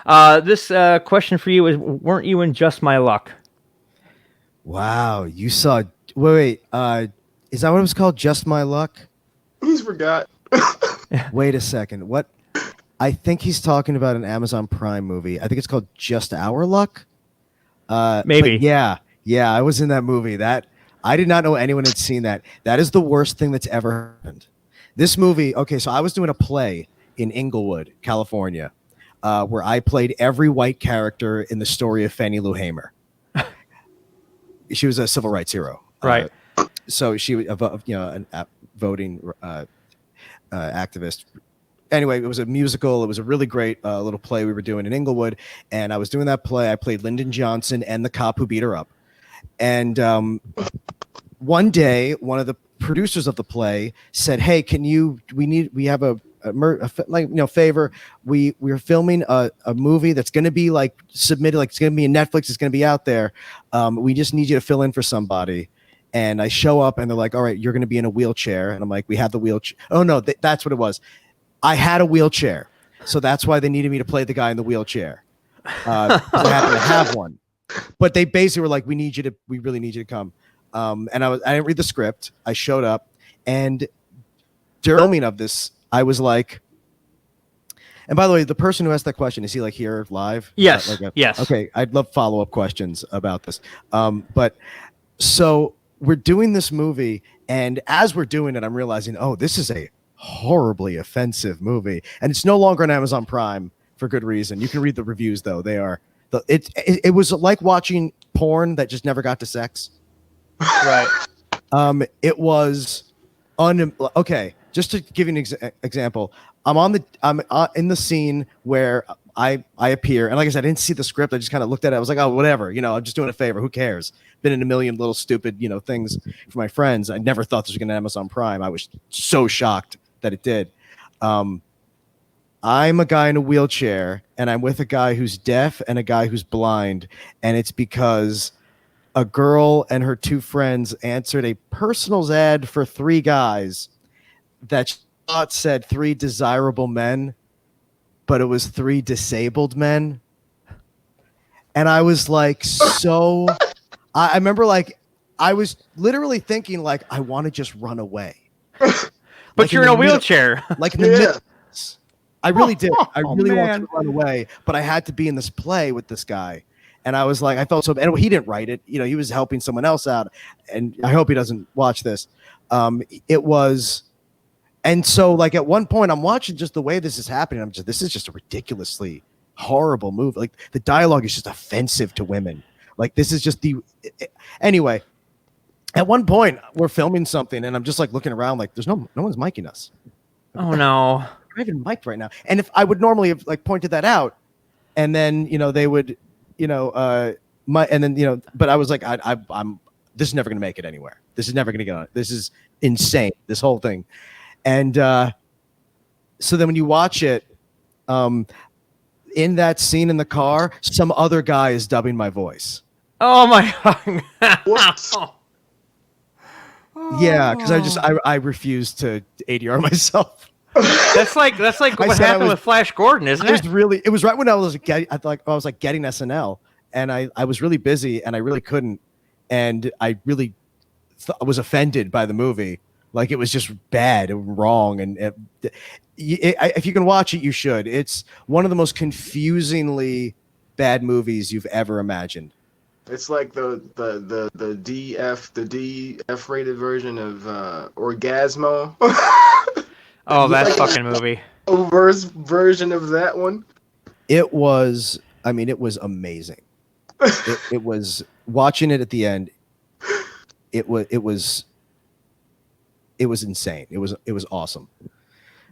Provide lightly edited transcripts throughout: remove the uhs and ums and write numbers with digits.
that. This question for you is: weren't you in Just My Luck? Wow, you saw. Wait. Is that what it was called? Just My Luck? He's forgot. Wait a second. What? I think he's talking about an Amazon Prime movie. I think it's called Just Our Luck. Maybe. But yeah, I was in that movie. That I did not know anyone had seen that. That is the worst thing that's ever happened. This movie. Okay, so I was doing a play in Inglewood, California, where I played every white character in the story of Fannie Lou Hamer. She was a civil rights hero, Right. So she was, a voting activist. Anyway, it was a musical. It was a really great little play we were doing in Inglewood, and I was doing that play. I played Lyndon Johnson and the cop who beat her up. And one day, one of the producers of the play said, "Hey, we have a favor. We're filming a movie that's going to be like submitted, like it's going to be in Netflix. It's going to be out there. We just need you to fill in for somebody." And I show up, and they're like, "All right, you're going to be in a wheelchair." And I'm like, "We have the wheelchair." Oh no, that's what it was. I had a wheelchair, so that's why they needed me to play the guy in the wheelchair. Because I happened to have one. But they basically were like, we really need you to come. And I didn't read the script. I showed up, and during filming of this, I was like, and by the way, the person who asked that question, is he like here live? Yes. Yes. Okay. I'd love follow-up questions about this. But so we're doing this movie, and as we're doing it, I'm realizing, oh, this is a horribly offensive movie, and it's no longer on Amazon Prime for good reason. You can read the reviews though. They are it was like watching porn that just never got to sex. Right. It was okay. Just to give you an example, I'm in the scene where I appear, and like I said, I didn't see the script. I just kind of looked at it. I was like, oh, whatever. I'm just doing a favor. Who cares? Been in a million little stupid things for my friends. I never thought this was going to Amazon Prime. I was so shocked that it did. I'm a guy in a wheelchair, and I'm with a guy who's deaf and a guy who's blind, and it's because a girl and her two friends answered a personals ad for 3 guys that she thought said 3 desirable men, but it was 3 disabled men. And I was like, so I remember like I was literally thinking like, I want to just run away. But like you're in a wheelchair. Like in the middle. I really did. I really man. wanted to run away, but I had to be in this play with this guy. And I was like, I felt so bad. And he didn't write it. He was helping someone else out. And I hope he doesn't watch this. It was. And so like at one point I'm watching just the way this is happening. This is just a ridiculously horrible movie. Like the dialogue is just offensive to women. Like this is just anyway, at one point we're filming something and I'm just like looking around like there's no one's miking us. Oh no. I'm not even mic'd right now. And if I would normally have like pointed that out and then, they would, but I was like, I'm this is never going to make it anywhere. This is never going to get on. This is insane. This whole thing. And so then when you watch it, in that scene in the car, some other guy is dubbing my voice. Oh my God. What? Yeah, because I refuse to ADR myself. That's like what happened with Flash Gordon, isn't it? It was right when I was getting SNL, and I was really busy and I really couldn't, and I really was offended by the movie. Like it was just bad and wrong, and if you can watch it, you should. It's one of the most confusingly bad movies you've ever imagined. It's like the DF rated version of Orgasmo. Oh, that fucking movie. A worse version of that one. It was amazing. it was watching it at the end. It was insane. It was awesome.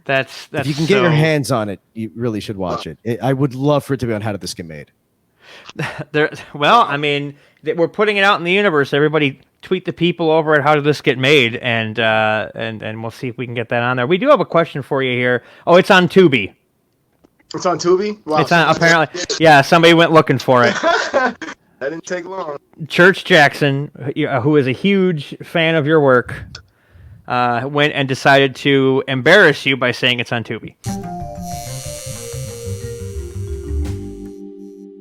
That's if you can get your hands on it, you really should watch it. I would love for it to be on How Did This Get Made? We're putting it out in the universe. Everybody tweet the people over at How Did This Get Made, and we'll see if we can get that on there. We do have a question for you here. Oh, it's on Tubi. It's on Tubi? Wow. It's on, apparently. Yeah, somebody went looking for it. That didn't take long. Church Jackson, who is a huge fan of your work, went and decided to embarrass you by saying it's on Tubi.